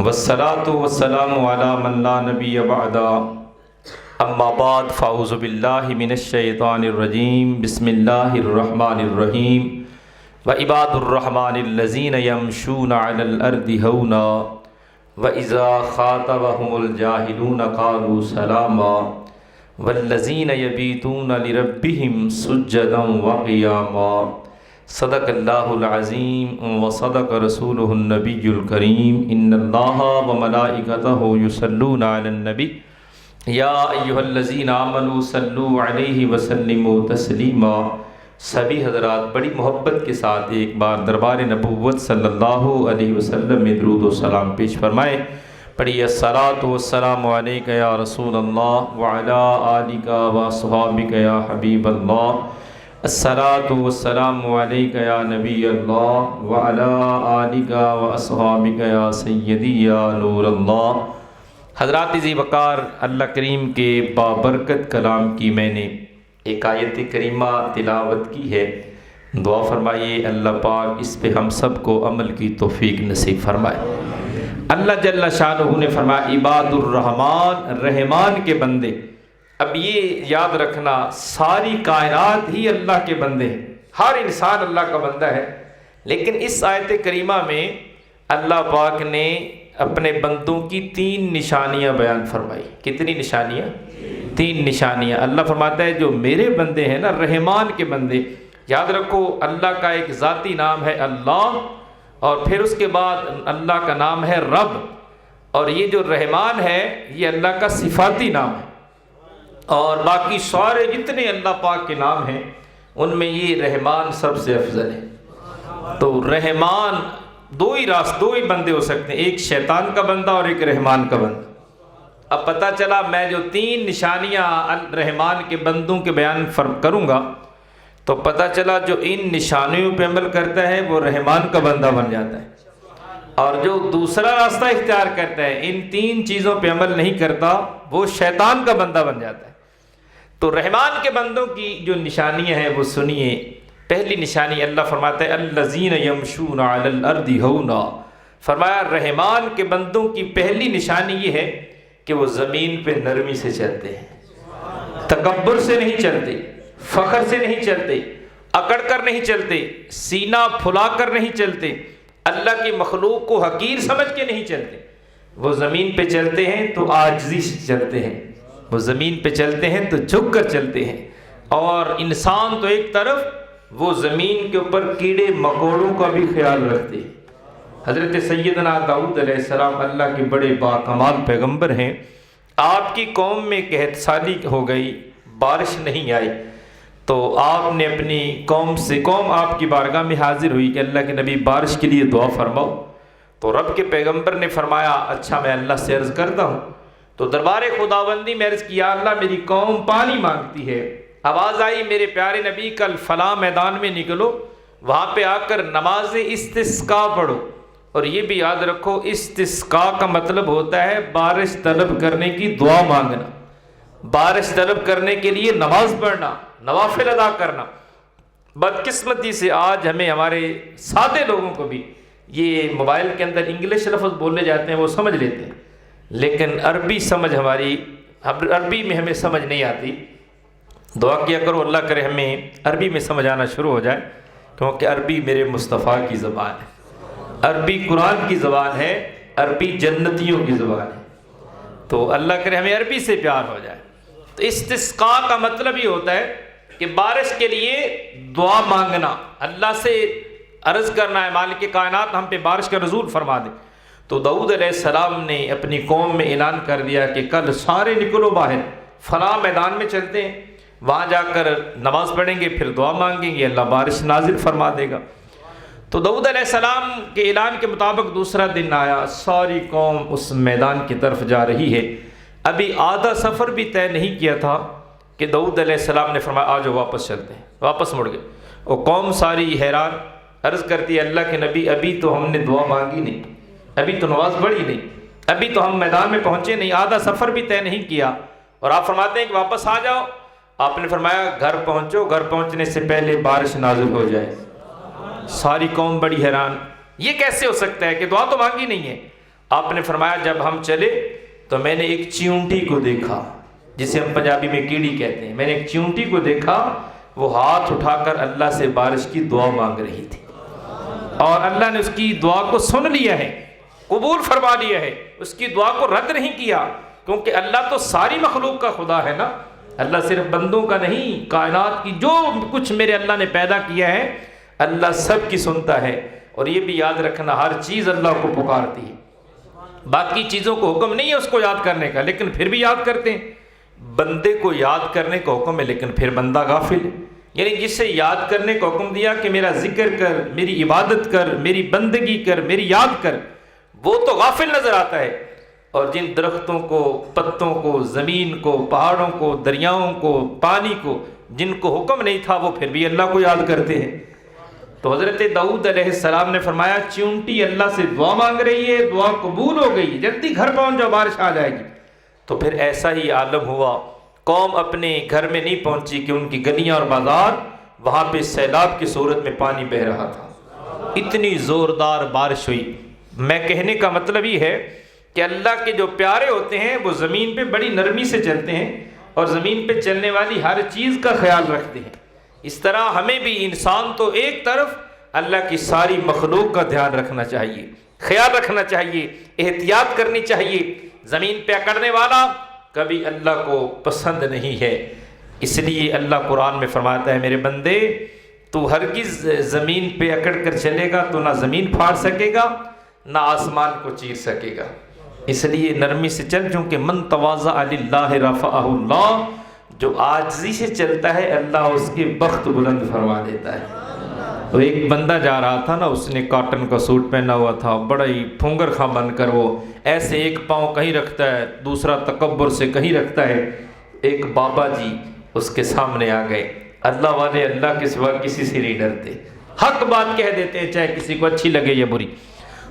والصلاة والسلام على من لا نبي بعد اما بعد فاعوذ باللہ من الشیطان الرجیم بسم اللہ الرحمن الرحیم وعباد الرحمن الذین یمشون علی الارض ہونا واذا خاطبهم الجاہلون قالوا سلاما والذین یبیتون لربهم سجدا وقیاما صدق اللہ العظیم وصدق رسولہ النبی الکریم ان اللہ وملائکتہ یصلون علی النبی یا ایہا الذین آمنوا صلوا علیہ وسلموا تسلیما۔ سبھی حضرات بڑی محبت کے ساتھ ایک بار دربار نبوت صلی اللہ علیہ وسلم میں درود و سلام پیش فرمائے۔ پڑھیے الصلاۃ والسلام علیک یا رسول اللہ وعلی آلک واصحابک یا حبیب اللہ، الصلاۃ والسلام علیک یا نبی اللہ وعلی آلک واصحابک یا سیدی یا نور اللہ۔ حضرات ذی وقار، اللہ کریم کے بابرکت کلام کی میں نے ایک آیت کریمہ تلاوت کی ہے، دعا فرمائیے اللہ پاک اس پہ ہم سب کو عمل کی توفیق نصیب فرمائے۔ اللہ جل شانہ نے فرمایا عباد الرحمن، رحمان کے بندے۔ اب یہ یاد رکھنا ساری کائنات ہی اللہ کے بندے ہیں، ہر انسان اللہ کا بندہ ہے، لیکن اس آیت کریمہ میں اللہ پاک نے اپنے بندوں کی 3 نشانیاں بیان فرمائی۔ کتنی نشانیاں؟ 3 نشانیاں۔ اللہ فرماتا ہے جو میرے بندے ہیں نا، رحمان کے بندے، یاد رکھو اللہ کا ایک ذاتی نام ہے اللہ، اور پھر اس کے بعد اللہ کا نام ہے رب، اور یہ جو رحمان ہے یہ اللہ کا صفاتی نام ہے، اور باقی سارے جتنے اللہ پاک کے نام ہیں ان میں یہ رحمان سب سے افضل ہے۔ تو رحمان دو ہی بندے ہو سکتے ہیں، ایک شیطان کا بندہ اور ایک رحمان کا بندہ۔ اب پتہ چلا میں جو 3 نشانیاں رحمان کے بندوں کے بیان کروں گا تو پتہ چلا جو ان نشانیوں پہ عمل کرتا ہے وہ رحمان کا بندہ بن جاتا ہے، اور جو دوسرا راستہ اختیار کرتا ہے ان 3 چیزوں پہ عمل نہیں کرتا وہ شیطان کا بندہ بن جاتا ہے۔ تو رحمان کے بندوں کی جو نشانیاں ہیں وہ سنیے۔ پہلی نشانی اللہ فرماتا ہے الذین یمشون علی الارض ہونا، فرمایا رحمان کے بندوں کی پہلی نشانی یہ ہے کہ وہ زمین پہ نرمی سے چلتے ہیں، تکبر سے نہیں چلتے، فخر سے نہیں چلتے، اکڑ کر نہیں چلتے، سینہ پھلا کر نہیں چلتے، اللہ کی مخلوق کو حقیر سمجھ کے نہیں چلتے۔ وہ زمین پہ چلتے ہیں تو عاجزی سے چلتے ہیں، وہ زمین پہ چلتے ہیں تو جھک کر چلتے ہیں، اور انسان تو ایک طرف، وہ زمین کے اوپر کیڑے مکوڑوں کا بھی خیال رکھتے ہیں۔ حضرت سیدنا داؤد علیہ السلام اللہ کے بڑے باکمال پیغمبر ہیں، آپ کی قوم میں قحط سالی ہو گئی، بارش نہیں آئی، تو آپ نے اپنی قوم آپ کی بارگاہ میں حاضر ہوئی کہ اللہ کے نبی بارش کے لیے دعا فرماؤ۔ تو رب کے پیغمبر نے فرمایا اچھا میں اللہ سے عرض کرتا ہوں۔ تو دربار خداوندی میں عرض کیا اللہ میری قوم پانی مانگتی ہے۔ آواز آئی میرے پیارے نبی کل فلاں میدان میں نکلو، وہاں پہ آ کر نماز استسقاء پڑھو، اور یہ بھی یاد رکھو استسقاء کا مطلب ہوتا ہے بارش طلب کرنے کی دعا مانگنا، بارش طلب کرنے کے لیے نماز پڑھنا، نوافل ادا کرنا۔ بدقسمتی سے آج ہمیں ہمارے سادے لوگوں کو بھی یہ موبائل کے اندر انگلش لفظ بولے جاتے ہیں وہ سمجھ لیتے ہیں، لیکن عربی میں ہمیں سمجھ نہیں آتی۔ دعا کیا کرو اللہ کرے ہمیں عربی میں سمجھ آنا شروع ہو جائے، کیونکہ عربی میرے مصطفیٰ کی زبان ہے، عربی قرآن کی زبان ہے، عربی جنتیوں کی زبان ہے، تو اللہ کرے ہمیں عربی سے پیار ہو جائے۔ تو استسقاء کا مطلب یہ ہوتا ہے کہ بارش کے لیے دعا مانگنا، اللہ سے عرض کرنا ہے مالک کائنات ہم پہ بارش کا نزول فرما دے۔ تو داؤد علیہ السلام نے اپنی قوم میں اعلان کر دیا کہ کل سارے نکلو باہر، فلاں میدان میں چلتے ہیں، وہاں جا کر نماز پڑھیں گے، پھر دعا مانگیں گے، اللہ بارش نازل فرما دے گا۔ تو داؤد علیہ السلام کے اعلان کے مطابق دوسرا دن آیا، ساری قوم اس میدان کی طرف جا رہی ہے، ابھی آدھا سفر بھی طے نہیں کیا تھا کہ داؤد علیہ السلام نے فرمایا آ جاؤ واپس چلتے ہیں، واپس مڑ گئے۔ اور قوم ساری حیران، عرض کرتی ہے اللہ کے نبی ابھی تو ہم نے دعا مانگی نہیں، ابھی تو نماز پڑھی نہیں، ابھی تو ہم میدان میں پہنچے نہیں، آدھا سفر بھی طے نہیں کیا، اور آپ فرماتے ہیں کہ واپس آ جاؤ۔ آپ نے فرمایا گھر پہنچو، گھر پہنچنے سے پہلے بارش نازل ہو جائے۔ ساری قوم بڑی حیران، یہ کیسے ہو سکتا ہے کہ دعا تو مانگی نہیں ہے، آپ نے فرمایا جب ہم چلے تو میں نے ایک چیونٹی کو دیکھا، جسے ہم پنجابی میں کیڑی کہتے ہیں، میں نے ایک چیونٹی کو دیکھا، وہ ہاتھ اٹھا کر اللہ سے بارش کی دعا مانگ رہی تھی، اور اللہ نے اس کی دعا کو سن لیا ہے، قبول فرما لیا ہے، اس کی دعا کو رد نہیں کیا، کیونکہ اللہ تو ساری مخلوق کا خدا ہے نا، اللہ صرف بندوں کا نہیں، کائنات کی جو کچھ میرے اللہ نے پیدا کیا ہے اللہ سب کی سنتا ہے۔ اور یہ بھی یاد رکھنا ہر چیز اللہ کو پکارتی ہے، باقی چیزوں کو حکم نہیں ہے اس کو یاد کرنے کا، لیکن پھر بھی یاد کرتے ہیں۔ بندے کو یاد کرنے کا حکم ہے لیکن پھر بندہ غافل ہے، یعنی جسے یاد کرنے کا حکم دیا کہ میرا ذکر کر، میری عبادت کر، میری بندگی کر، میری یاد کر، وہ تو غافل نظر آتا ہے، اور جن درختوں کو، پتوں کو، زمین کو، پہاڑوں کو، دریاؤں کو، پانی کو، جن کو حکم نہیں تھا وہ پھر بھی اللہ کو یاد کرتے ہیں۔ تو حضرت داؤد علیہ السلام نے فرمایا چیونٹی اللہ سے دعا مانگ رہی ہے، دعا قبول ہو گئی، جلدی گھر پہنچ جاؤ بارش آ جائے گی۔ تو پھر ایسا ہی عالم ہوا، قوم اپنے گھر میں نہیں پہنچی کہ ان کی گلیاں اور بازار وہاں پہ سیلاب کی صورت میں پانی بہہ رہا تھا، اتنی زوردار بارش ہوئی۔ میں کہنے کا مطلب یہ ہے کہ اللہ کے جو پیارے ہوتے ہیں وہ زمین پہ بڑی نرمی سے چلتے ہیں اور زمین پہ چلنے والی ہر چیز کا خیال رکھتے ہیں۔ اس طرح ہمیں بھی انسان تو ایک طرف، اللہ کی ساری مخلوق کا دھیان رکھنا چاہیے، خیال رکھنا چاہیے، احتیاط کرنی چاہیے۔ زمین پہ اکڑنے والا کبھی اللہ کو پسند نہیں ہے، اس لیے اللہ قرآن میں فرماتا ہے میرے بندے تو ہرگز زمین پہ اکڑ کر چلے گا تو نہ زمین پھاڑ سکے گا نہ آسمان کو چیر سکے گا، اس لیے نرمی سے چل، چونکہ من تواضع للہ رفعہ اللہ، جو عاجزی سے چلتا ہے اللہ اس کے بخت بلند فرما دیتا ہے۔ تو ایک بندہ جا رہا تھا نا، اس نے کاٹن کا سوٹ پہنا ہوا تھا، بڑا ہی پھونگر خواہ بن کر، وہ ایسے ایک پاؤں کہیں رکھتا ہے، دوسرا تکبر سے کہیں رکھتا ہے۔ ایک بابا جی اس کے سامنے آ گئے، اللہ والے اللہ کے سوا کسی سے نہیں ڈرتے، حق بات کہہ دیتے ہیں چاہے کسی کو اچھی لگے یا بری۔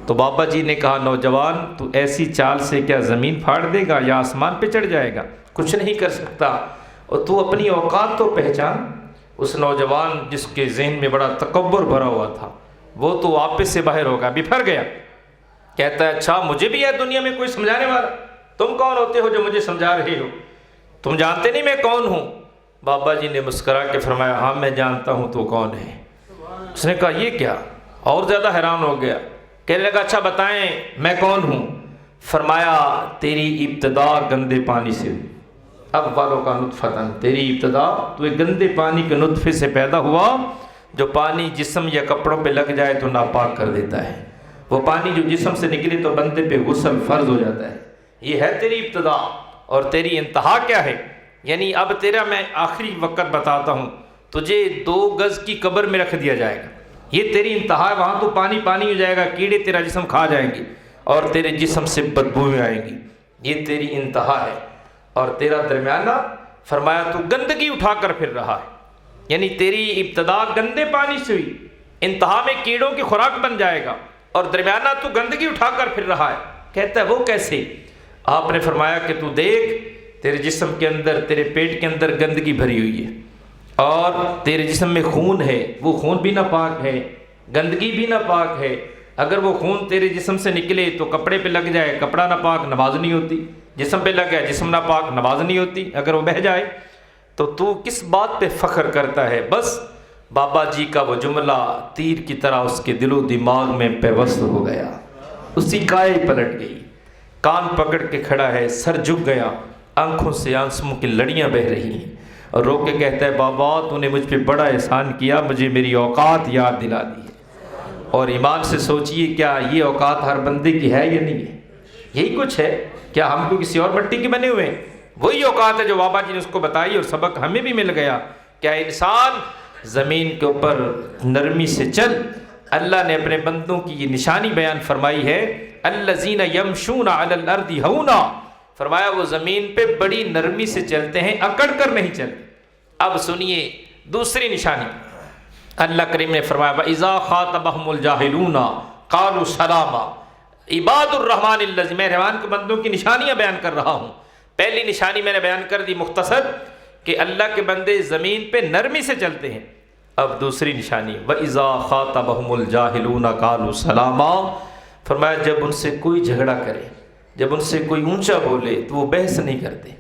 تو بابا جی نے کہا نوجوان تو ایسی چال سے کیا زمین پھاڑ دے گا یا آسمان پہ چڑھ جائے گا؟ کچھ نہیں کر سکتا، اور تو اپنی اوقات تو پہچان۔ اس نوجوان جس کے ذہن میں بڑا تکبر بھرا ہوا تھا وہ تو واپس سے باہر ہوگا، بفر گیا، کہتا ہے اچھا مجھے بھی ہے دنیا میں کوئی سمجھانے والا؟ تم کون ہوتے ہو جو مجھے سمجھا رہے ہو؟ تم جانتے نہیں میں کون ہوں؟ بابا جی نے مسکرا کے فرمایا ہاں میں جانتا ہوں تو کون ہے۔ اس نے کہا یہ کیا؟ اور زیادہ حیران ہو گیا، کہنے لگا اچھا بتائیں میں کون ہوں؟ فرمایا تیری ابتدا گندے پانی سے ہوئی، اب والوں کا نطفتن، تیری ابتدا تو ایک گندے پانی کے نطفے سے پیدا ہوا، جو پانی جسم یا کپڑوں پہ لگ جائے تو ناپاک کر دیتا ہے، وہ پانی جو جسم سے نکلے تو بندے پہ غسل فرض ہو جاتا ہے۔ یہ ہے تیری ابتدا، اور تیری انتہا کیا ہے؟ یعنی اب تیرا میں آخری وقت بتاتا ہوں، تجھے 2 گز کی قبر میں رکھ دیا جائے گا، یہ تیری انتہا ہے، وہاں تو پانی پانی ہو جائے گا، کیڑے تیرا جسم کھا جائیں گے اور تیرے جسم سے بدبوئیں آئیں گی، یہ تیری انتہا ہے۔ اور تیرا درمیانہ فرمایا تو گندگی اٹھا کر پھر رہا ہے، یعنی تیری ابتدا گندے پانی سے ہوئی، انتہا میں کیڑوں کی خوراک بن جائے گا، اور درمیانہ تو گندگی اٹھا کر پھر رہا ہے۔ کہتا ہے وہ کیسے؟ آپ نے فرمایا کہ تو دیکھ تیرے جسم کے اندر، تیرے پیٹ کے اندر گندگی بھری ہوئی ہے، اور تیرے جسم میں خون ہے، وہ خون بھی ناپاک ہے، گندگی بھی ناپاک ہے۔ اگر وہ خون تیرے جسم سے نکلے تو کپڑے پہ لگ جائے، کپڑا ناپاک، نماز نہیں ہوتی، جسم پہ لگ گیا جسم ناپاک، نماز نہیں ہوتی، اگر وہ بہہ جائے تو کس بات پہ فخر کرتا ہے؟ بس بابا جی کا وہ جملہ تیر کی طرح اس کے دل و دماغ میں پیوست ہو گیا، اسی کائے پلٹ گئی، کان پکڑ کے کھڑا ہے، سر جھک گیا، آنکھوں سے آنسوؤں کی لڑیاں بہہ رہی ہیں، اور رو کے کہتا ہے بابا تو نے مجھ پہ بڑا احسان کیا، مجھے میری اوقات یاد دلا دی ہے۔ اور ایمان سے سوچئے کیا یہ اوقات ہر بندے کی ہے یا نہیں ہے؟ یہی کچھ ہے، کیا ہم کو کسی اور مٹی کے بنے ہوئے ہیں؟ وہی اوقات ہے جو بابا جی نے اس کو بتائی، اور سبق ہمیں بھی مل گیا۔ کیا انسان زمین کے اوپر نرمی سے چل، اللہ نے اپنے بندوں کی یہ نشانی بیان فرمائی ہے، الذین یمشون علی الارض ہونا، فرمایا وہ زمین پہ بڑی نرمی سے چلتے ہیں، اکڑ کر نہیں چلتے۔ اب سنیے دوسری نشانی، اللہ کریم نے فرمایا وَإِذَا خَاطَبَهُمُ الْجَاهِلُونَ قَالُوا سَلَامًا، عباد الرحمن الذین، میں رحمان کے بندوں کی نشانیاں بیان کر رہا ہوں۔ پہلی نشانی میں نے بیان کر دی مختصر کہ اللہ کے بندے زمین پہ نرمی سے چلتے ہیں۔ اب دوسری نشانی وَإِذَا خَاطَبَهُمُ الْجَاهِلُونَ قَالُوا سَلَامًا، فرمایا جب ان سے کوئی جھگڑا کرے، جب ان سے کوئی اونچا بولے تو وہ بحث نہیں کرتے.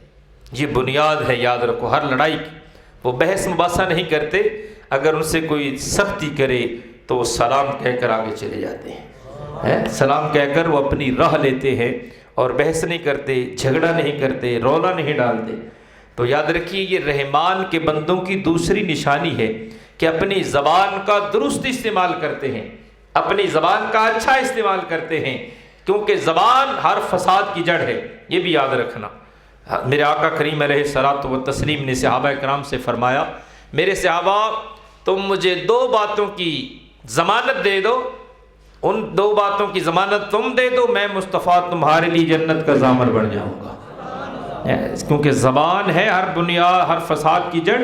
یہ بنیاد ہے، یاد رکھو، ہر لڑائی کی. وہ بحث مباحثہ نہیں کرتے. اگر ان سے کوئی سختی کرے تو وہ سلام کہہ کر آگے چلے جاتے ہیں. سلام کہہ کر وہ اپنی راہ لیتے ہیں اور بحث نہیں کرتے، جھگڑا نہیں کرتے، رولا نہیں ڈالتے. تو یاد رکھیے یہ رحمان کے بندوں کی دوسری نشانی ہے کہ اپنی زبان کا درست استعمال کرتے ہیں، اپنی زبان کا اچھا استعمال کرتے ہیں، کیونکہ زبان ہر فساد کی جڑ ہے. یہ بھی یاد رکھنا. میرے آقا کریم علیہ الصلوۃ والتسلیم نے صحابہ کرام سے فرمایا، میرے صحابہ تم مجھے 2 باتوں کی ضمانت دے دو، ان 2 باتوں کی ضمانت تم دے دو، میں مصطفیٰ تمہارے لیے جنت کا ضامن بن جاؤں گا. کیونکہ زبان ہے ہر بنیاد، ہر فساد کی جڑ.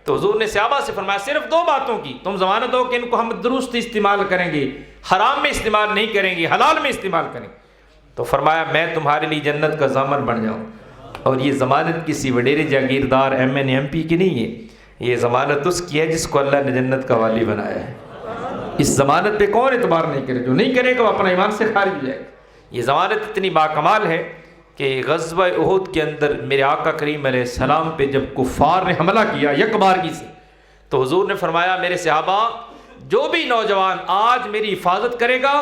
تو حضور نے صحابہ سے فرمایا صرف 2 باتوں کی تم ضمانت دو کہ ان کو ہم درست استعمال کریں گے، حرام میں استعمال نہیں کریں گے، حلال میں استعمال کریں گے. تو فرمایا میں تمہارے لیے جنت کا ضامن بن جاؤں. اور یہ ضمانت کسی وڈیرے جاگیردار ایم این ایم پی کی نہیں ہے، یہ ضمانت اس کی ہے جس کو اللہ نے جنت کا والی بنایا ہے. اس ضمانت پہ کون اعتبار نہیں کرے؟ جو نہیں کرے گا وہ اپنا ایمان سے خارج ہو جائے گا. یہ ضمانت اتنی باکمال ہے کہ غزوہ احد کے اندر میرے آقا کریم علیہ السلام پہ جب کفار نے حملہ کیا یکبارگی سے، تو حضور نے فرمایا میرے صحابہ جو بھی نوجوان آج میری حفاظت کرے گا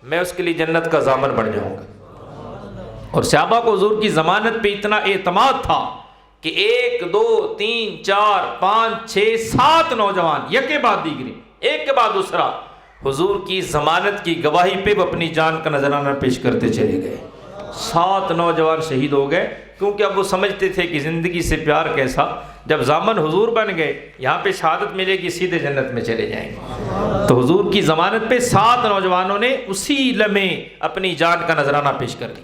میں اس کے لیے جنت کا ضامن بن جاؤں گا. اور صحابہ کو حضور کی ضمانت پہ اتنا اعتماد تھا کہ 1 2 3 4 5 6 7 نوجوان یک کے بعد دیگری، ایک کے بعد دوسرا حضور کی ضمانت کی گواہی پہ وہ اپنی جان کا نذرانہ پیش کرتے چلے گئے. 7 نوجوان شہید ہو گئے، کیونکہ اب وہ سمجھتے تھے کہ زندگی سے پیار کیسا. جب ضامن حضور بن گئے یہاں پہ شہادت ملے گی، سیدھے جنت میں چلے جائیں گے. تو حضور کی ضمانت پہ 7 نوجوانوں نے اسی لمحے اپنی جان کا نذرانہ پیش کر دی.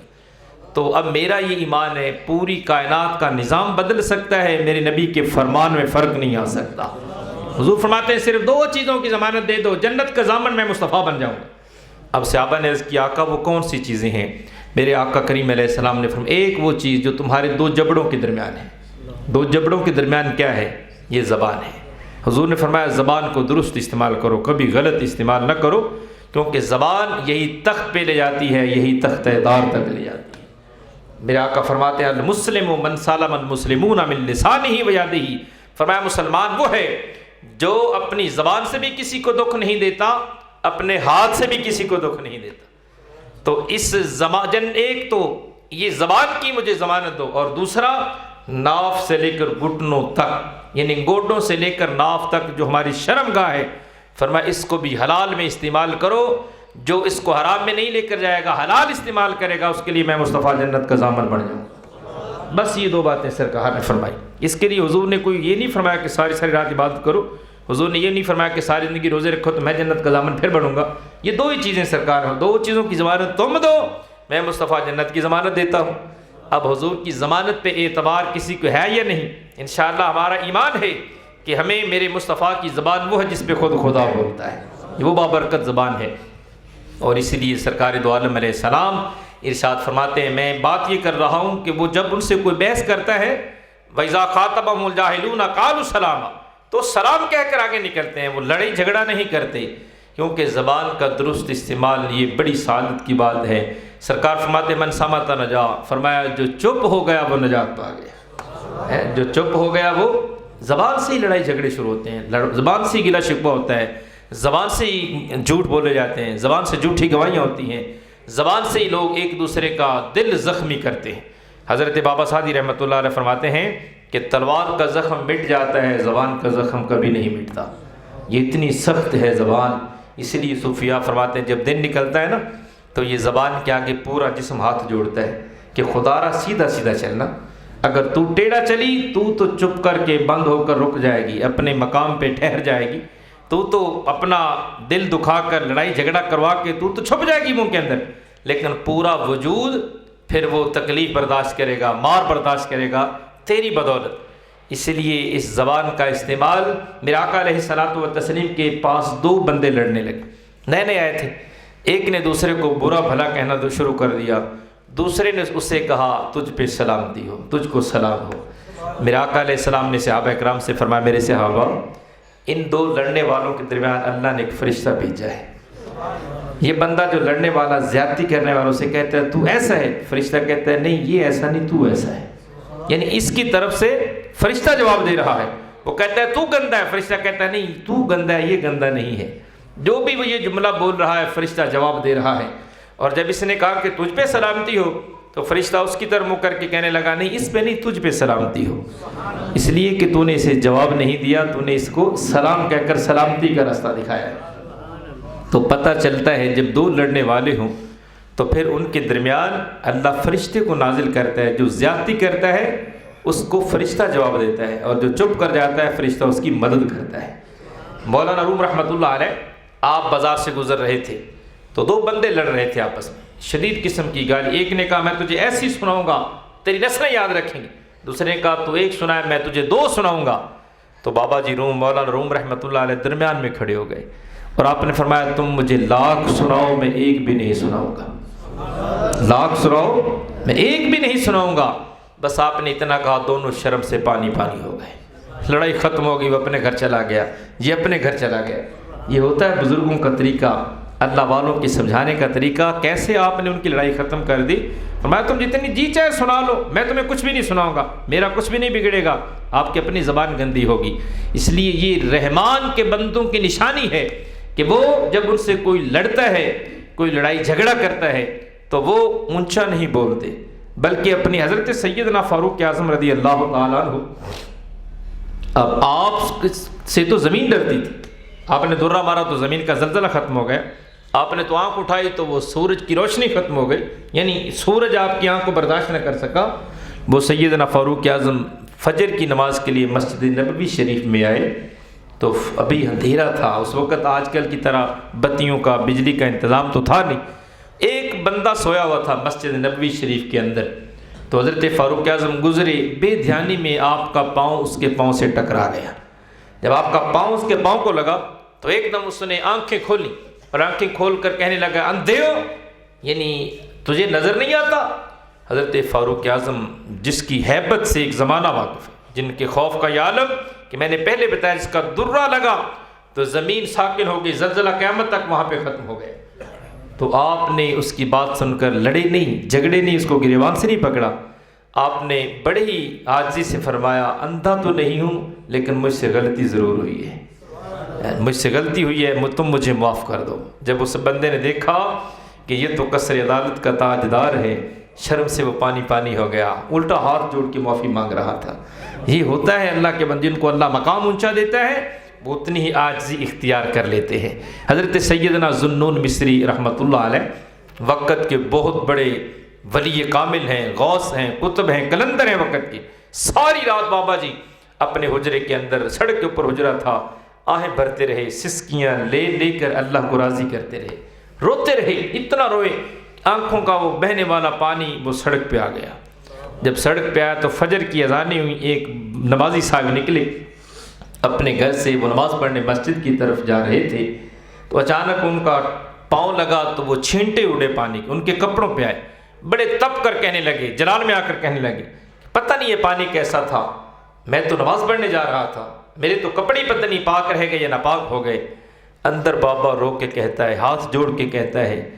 تو اب میرا یہ ایمان ہے پوری کائنات کا نظام بدل سکتا ہے، میرے نبی کے فرمان میں فرق نہیں آ سکتا. حضور فرماتے ہیں صرف 2 چیزوں کی ضمانت دے دو، جنت کا ضامن میں مصطفیٰ بن جاؤں گا. اب صحابہ نے عرض کیا آقا وہ کون سی چیزیں ہیں؟ میرے آقا کریم علیہ السلام نے فرمایا ایک وہ چیز جو تمہارے 2 جبڑوں کے درمیان ہے. 2 جبڑوں کے درمیان کیا ہے؟ یہ زبان ہے. حضور نے فرمایا زبان کو درست استعمال کرو، کبھی غلط استعمال نہ کرو، کیونکہ زبان یہی تخت پہ لے جاتی ہے، یہی تخت دار تک لے جاتی ہے. میرے آقا فرماتے ہیں المسلم من سلم المسلمون من لسانہ و یدہ، فرمایا مسلمان وہ ہے جو اپنی زبان سے بھی کسی کو دکھ نہیں دیتا، اپنے ہاتھ سے بھی کسی کو دکھ نہیں دیتا. تو اس ایک تو یہ زبان کی مجھے ضمانت دو، اور دوسرا ناف سے لے کر گھٹنوں تک، یعنی گوڈوں سے لے کر ناف تک جو ہماری شرمگاہ ہے، فرمایا اس کو بھی حلال میں استعمال کرو. جو اس کو حرام میں نہیں لے کر جائے گا، حلال استعمال کرے گا، اس کے لیے میں مصطفیٰ جنت کا ضامن بن جاؤں. بس یہ 2 باتیں سرکار نے فرمائی. اس کے لیے حضور نے کوئی یہ نہیں فرمایا کہ ساری رات عبادت کرو، حضور نے یہ نہیں فرمایا کہ ساری زندگی روزے رکھو تو میں جنت کا ضامن پھر بنوں گا. یہ 2 ہی چیزیں سرکار ہیں، 2 چیزوں کی ضمانت تم دو، میں مصطفیٰ جنت کی ضمانت دیتا ہوں. اب حضور کی ضمانت پہ اعتبار کسی کو ہے یا نہیں؟ انشاءاللہ ہمارا ایمان ہے کہ ہمیں میرے مصطفیٰ کی زبان وہ ہے جس پہ خود خدا بولتا ہے، وہ بابرکت زبان ہے. اور اسی لیے سرکار دو عالم علیہ السلام ارشاد فرماتے ہیں میں بات یہ کر رہا ہوں کہ وہ جب ان سے کوئی بحث کرتا ہے وَإِذَا خَاطَبَهُمُ الْجَاهِلُونَ قَالُوا سَلَامًا، تو سلام کہہ کر آگے نکلتے ہیں، وہ لڑائی جھگڑا نہیں کرتے، کیونکہ زبان کا درست استعمال یہ بڑی سعادت کی بات ہے. سرکار فرماتے ہیں من صمت نجا، فرمایا جو چپ ہو گیا وہ نجات پا گیا. جو چپ ہو گیا وہ، زبان سے ہی لڑائی جھگڑے شروع ہوتے ہیں، زبان سے ہی گلا شکوہ ہوتا ہے، زبان سے ہی جھوٹ بولے جاتے ہیں، زبان سے جھوٹی گواہیاں ہوتی ہیں، زبان سے ہی لوگ ایک دوسرے کا دل زخمی کرتے ہیں. حضرت بابا سعدی رحمۃ اللہ علیہ فرماتے ہیں کہ تلوار کا زخم مٹ جاتا ہے، زبان کا زخم کبھی نہیں مٹتا. یہ اتنی سخت ہے زبان. اس لیے صوفیاء فرماتے ہیں جب دن نکلتا ہے نا تو یہ زبان کے آگے پورا جسم ہاتھ جوڑتا ہے کہ خدا را سیدھا سیدھا چلنا، اگر تو ٹیڑھا چلی تو چپ کر کے بند ہو کر رک جائے گی، اپنے مقام پہ ٹھہر جائے گی، تو اپنا دل دکھا کر لڑائی جھگڑا کروا کے تو چھپ جائے گی منہ کے اندر، لیکن پورا وجود پھر وہ تکلیف برداشت کرے گا، مار برداشت کرے گا تیری بدولت. اس لیے اس زبان کا استعمال، میرے آقا علیہ الصلوۃ والتسلیم کے پاس 2 بندے لڑنے لگے، نئے آئے تھے. ایک نے دوسرے کو برا بھلا کہنا تو شروع کر دیا، دوسرے نے اس سے کہا تجھ پہ سلامتی ہو، تجھ کو سلام ہو. میرے آقا علیہ السلام نے صحابہ کرام سے فرمایا میرے صحابہ ان 2 لڑنے والوں کے درمیان اللہ نے ایک فرشتہ بھیجا ہے، یہ بندہ جو لڑنے والا، زیادتی کرنے والوں سے کہتا ہے تو ایسا ہے، فرشتہ کہتا ہے نہیں یہ ایسا نہیں، تو ایسا ہے. یعنی اس کی طرف سے فرشتہ جواب دے رہا ہے. وہ کہتا ہے تو گندا ہے، فرشتہ کہتا ہے نہیں تو گندا ہے، یہ گندا نہیں ہے. جو بھی وہ یہ جملہ بول رہا ہے فرشتہ جواب دے رہا ہے. اور جب اس نے کہا کہ تجھ پہ سلامتی ہو تو فرشتہ اس کی طرف منہ کر کے کہنے لگا نہیں اس پہ نہیں، تجھ پہ سلامتی ہو، اس لیے کہ تو نے اسے جواب نہیں دیا، تو نے اس کو سلام کہہ کر سلامتی کا راستہ دکھایا ہے. تو پتہ چلتا ہے جب دو لڑنے والے ہوں تو پھر ان کے درمیان اللہ فرشتے کو نازل کرتا ہے. جو زیادتی کرتا ہے اس کو فرشتہ جواب دیتا ہے، اور جو چپ کر جاتا ہے فرشتہ اس کی مدد کرتا ہے. مولانا روم رحمۃ اللہ علیہ آپ بازار سے گزر رہے تھے تو دو بندے لڑ رہے تھے آپس میں، شدید قسم کی گالی. ایک نے کہا میں تجھے ایسی سناؤں گا تیری نسلیں یاد رکھیں گی. دوسرے نے کہا تو ایک سنا ہے میں تجھے دو سناؤں گا. تو بابا جی روم مولانا روم رحمۃ اللہ علیہ درمیان میں کھڑے ہو گئے اور آپ نے فرمایا تم مجھے لاکھ سناؤ میں ایک بھی نہیں سناؤں گا. لاکھ سناؤ میں ایک بھی نہیں سناؤں گا. بس آپ نے اتنا کہا دونوں شرم سے پانی پانی ہو گئے. لڑائی ختم ہو گئی، وہ اپنے گھر چلا گیا، یہ اپنے گھر چلا گیا. یہ ہوتا ہے بزرگوں کا طریقہ، اللہ والوں کی سمجھانے کا طریقہ. کیسے آپ نے ان کی لڑائی ختم کر دی. فرمایا تم جتنی جی چاہے سنا لو، میں تمہیں کچھ بھی نہیں سناؤں گا، میرا کچھ بھی نہیں بگڑے گا، آپ کی اپنی زبان گندی ہوگی. اس لیے یہ رحمان کے بندوں کی نشانی ہے کہ وہ جب ان سے کوئی لڑتا ہے، کوئی لڑائی جھگڑا کرتا ہے تو وہ اونچا نہیں بولتے، بلکہ اپنی حضرت سیدنا فاروق اعظم رضی اللہ تعالیٰ عنہ، اب آپ سے تو زمین ڈرتی تھی، آپ نے درہ مارا تو زمین کا زلزلہ ختم ہو گیا، آپ نے تو آنکھ اٹھائی تو وہ سورج کی روشنی ختم ہو گئی، یعنی سورج آپ کی آنکھ کو برداشت نہ کر سکا. وہ سیدنا فاروق اعظم فجر کی نماز کے لیے مسجد نبوی شریف میں آئے تو ابھی اندھیرا تھا. اس وقت آج کل کی طرح بتیوں کا، بجلی کا انتظام تو تھا نہیں. ایک بندہ سویا ہوا تھا مسجد نبوی شریف کے اندر. تو حضرت فاروق اعظم گزرے، بے دھیانی میں آپ کا پاؤں اس کے پاؤں سے ٹکرا گیا. جب آپ کا پاؤں اس کے پاؤں کو لگا تو ایک دم اس نے آنکھیں کھولی اور آنکھیں کھول کر کہنے لگا اندھے ہو، یعنی تجھے نظر نہیں آتا. حضرت فاروق اعظم جس کی ہیبت سے ایک زمانہ واقف ہے، جن کے خوف کا یہ عالم کہ میں نے پہلے بتایا جس کا درہ لگا تو زمین ساکن ہو گئی، زلزلہ قیامت تک وہاں پہ ختم ہو گئے. تو آپ نے اس کی بات سن کر لڑے نہیں، جھگڑے نہیں، اس کو گریبان سے نہیں پکڑا. آپ نے بڑے ہی عاجزی سے فرمایا اندھا تو نہیں ہوں لیکن مجھ سے غلطی ضرور ہوئی ہے، مجھ سے غلطی ہوئی ہے، تم مجھے معاف کر دو. جب اس بندے نے دیکھا کہ یہ تو قصر عدالت کا تاجدار ہے، شرم سے وہ پانی پانی ہو گیا، الٹا ہاتھ جوڑ کے معافی مانگ رہا تھا. یہ ہوتا ہے اللہ کے بندے، جن کو اللہ مقام اونچا دیتا ہے وہ اتنی ہی عاجزی اختیار کر لیتے ہیں. حضرت سیدنا ذوالنون مصری رحمۃ اللہ علیہ وقت کے بہت بڑے ولی کامل ہیں، غوث ہیں، قطب ہیں، کلندر ہیں وقت کے. ساری رات بابا جی اپنے حجرے کے اندر، سڑک کے اوپر حجرہ تھا، آہیں بھرتے رہے، سسکیاں لے لے کر اللہ کو راضی کرتے رہے، روتے رہے، اتنا روئے آنکھوں کا وہ بہنے والا پانی وہ سڑک پہ آ گیا. جب سڑک پہ آیا تو فجر کی اذانیں ہوئی. ایک نمازی صاحب نکلے اپنے گھر سے، وہ نماز پڑھنے مسجد کی طرف جا رہے تھے تو اچانک ان کا پاؤں لگا تو وہ چھینٹے اڑے پانی کے، ان کے کپڑوں پہ آئے. بڑے تپ کر کہنے لگے، جلال میں آ کر کہنے لگے پتہ نہیں یہ پانی کیسا تھا، میں تو نماز پڑھنے جا رہا تھا، میرے تو کپڑے پتہ نہیں پاک رہ گئے یا ناپاک ہو گئے. اندر بابا رو کے کہتا ہے، ہاتھ جوڑ کے کہتا ہے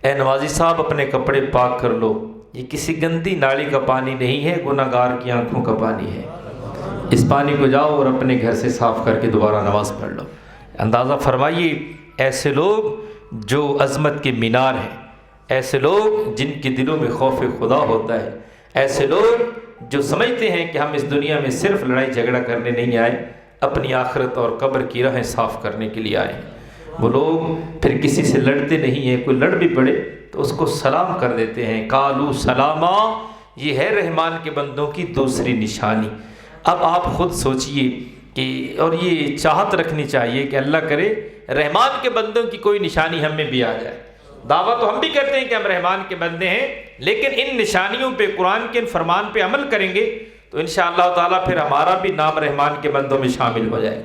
اے نمازی صاحب اپنے کپڑے پاک کر لو، یہ کسی گندی نالی کا پانی نہیں ہے، گناہ گار کی آنکھوں کا پانی ہے. اس پانی کو جاؤ اور اپنے گھر سے صاف کر کے دوبارہ نماز پڑھ لو. اندازہ فرمائیے ایسے لوگ جو عظمت کے مینار ہیں، ایسے لوگ جن کے دلوں میں خوف خدا ہوتا ہے، ایسے لوگ جو سمجھتے ہیں کہ ہم اس دنیا میں صرف لڑائی جھگڑا کرنے نہیں آئے، اپنی آخرت اور قبر کی راہیں صاف کرنے کے لیے آئے. وہ لوگ پھر کسی سے لڑتے نہیں ہیں، کوئی لڑ بھی پڑے تو اس کو سلام کر دیتے ہیں. قالوا سلاما، یہ ہے رحمان کے بندوں کی دوسری نشانی. اب آپ خود سوچئے کہ، اور یہ چاہت رکھنی چاہیے کہ اللہ کرے رحمان کے بندوں کی کوئی نشانی ہم میں بھی آ جائے. دعویٰ تو ہم بھی کرتے ہیں کہ ہم رحمان کے بندے ہیں، لیکن ان نشانیوں پہ، قرآن کے ان فرمان پہ عمل کریں گے تو انشاءاللہ تعالیٰ پھر ہمارا بھی نام رحمان کے بندوں میں شامل ہو جائے.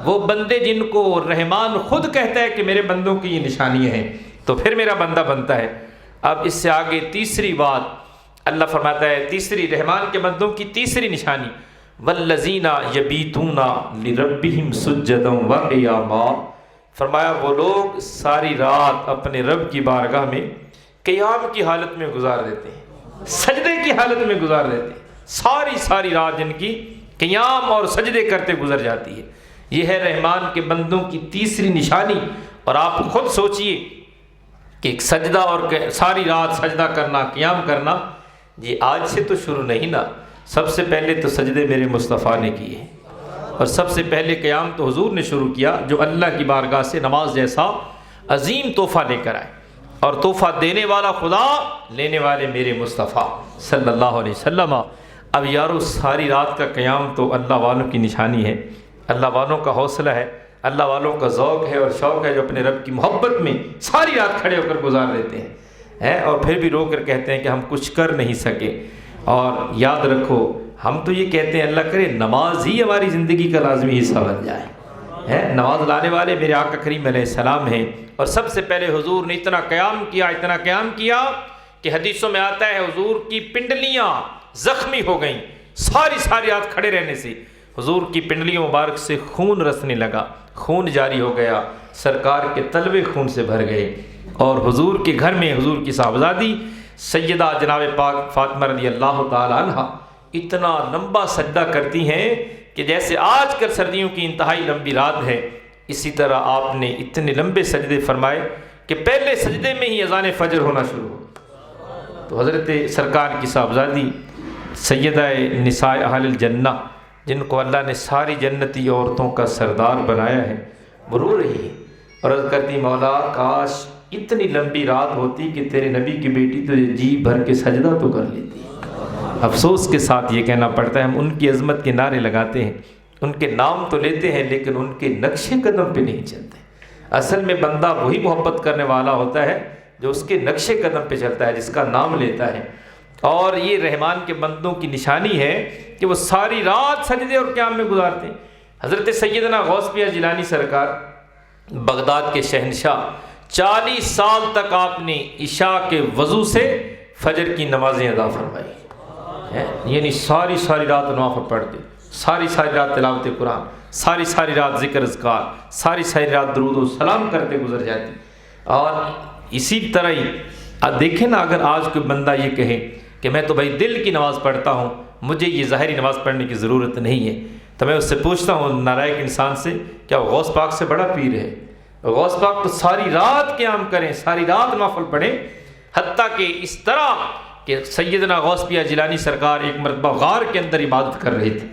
وہ بندے جن کو رحمان خود کہتا ہے کہ میرے بندوں کی یہ نشانیاں ہیں تو پھر میرا بندہ بنتا ہے. اب اس سے آگے تیسری بات اللہ فرماتا ہے، تیسری رحمان کے بندوں کی تیسری نشانی وَالَّذِينَ يَبِيتُونَ لِرَبِّهِمْ سُجَّدًا وَقِيَامًا. فرمایا وہ لوگ ساری رات اپنے رب کی بارگاہ میں قیام کی حالت میں گزار دیتے ہیں، سجدے کی حالت میں گزار دیتے ہیں، ساری رات جن کی قیام اور سجدے کرتے گزر جاتی ہے۔ یہ ہے رحمان کے بندوں کی تیسری نشانی۔ اور آپ خود سوچئے کہ ایک سجدہ اور ساری رات سجدہ کرنا، قیام کرنا، یہ آج سے تو شروع نہیں نا، سب سے پہلے تو سجدے میرے مصطفیٰ نے کیے، اور سب سے پہلے قیام تو حضور نے شروع کیا، جو اللہ کی بارگاہ سے نماز جیسا عظیم تحفہ لے کر آئے، اور تحفہ دینے والا خدا، لینے والے میرے مصطفیٰ صلی اللہ علیہ وسلم۔ اب یارو ساری رات کا قیام تو اللہ والوں کی نشانی ہے، اللہ والوں کا حوصلہ ہے، اللہ والوں کا ذوق ہے اور شوق ہے، جو اپنے رب کی محبت میں ساری رات کھڑے ہو کر گزار دیتے ہیں، اور پھر بھی رو کر کہتے ہیں کہ ہم کچھ کر نہیں سکے۔ اور یاد رکھو، ہم تو یہ کہتے ہیں اللہ کرے نماز ہی ہماری زندگی کا لازمی حصہ بن جائے، نماز لانے والے میرے آقا کریم علیہ السلام ہیں۔ اور سب سے پہلے حضور نے اتنا قیام کیا کہ حدیثوں میں آتا ہے حضور کی پنڈلیاں زخمی ہو گئیں، ساری رات کھڑے رہنے سے حضور کی پنڈلیوں مبارک سے خون رسنے لگا، خون جاری ہو گیا، سرکار کے تلوے خون سے بھر گئے۔ اور حضور کے گھر میں حضور کی صاحبزادی سیدہ جناب پاک فاطمہ رضی اللہ تعالی عنہ اتنا لمبا سجدہ کرتی ہیں کہ جیسے آج کل سردیوں کی انتہائی لمبی رات ہے، اسی طرح آپ نے اتنے لمبے سجدے فرمائے کہ پہلے سجدے میں ہی اذان فجر ہونا شروع ہو۔ تو حضرت سرکار کی صاحبزادی سیدہ نساء اہل الجنہ، جن کو اللہ نے ساری جنتی عورتوں کا سردار بنایا ہے، وہ رو رہی ہے اور عرض کرتی مولا کاش اتنی لمبی رات ہوتی کہ تیرے نبی کی بیٹی تجھے جی بھر کے سجدہ تو کر لیتی۔ افسوس کے ساتھ یہ کہنا پڑتا ہے، ہم ان کی عظمت کے نعرے لگاتے ہیں، ان کے نام تو لیتے ہیں، لیکن ان کے نقش قدم پہ نہیں چلتے۔ اصل میں بندہ وہی محبت کرنے والا ہوتا ہے جو اس کے نقش قدم پہ چلتا ہے، جس کا نام لیتا ہے۔ اور یہ رحمان کے بندوں کی نشانی ہے کہ وہ ساری رات سجدے اور قیام میں گزارتے ہیں۔ حضرت سیدنا غوث پیر جیلانی سرکار بغداد کے شہنشاہ، 40 سال تک آپ نے عشاء کے وضو سے فجر کی نمازیں ادا فرمائی، یعنی ساری رات نوافل پڑھتے، ساری رات تلاوت قرآن، ساری رات ذکر اذکار، ساری رات درود و سلام کرتے گزر جاتے۔ اور اسی طرح ہی دیکھیں نا، اگر آج کوئی بندہ یہ کہے کہ میں تو بھائی دل کی نماز پڑھتا ہوں، مجھے یہ ظاہری نماز پڑھنے کی ضرورت نہیں ہے، تو میں اس سے پوچھتا ہوں نالائق انسان سے، کیا وہ غوث پاک سے بڑا پیر ہے؟ غوث پاک تو ساری رات قیام کریں، ساری رات نوافل پڑھیں، حتیٰ کہ اس طرح کہ سیدنا غوث پیر جیلانی سرکار ایک مرتبہ غار کے اندر عبادت کر رہے تھے،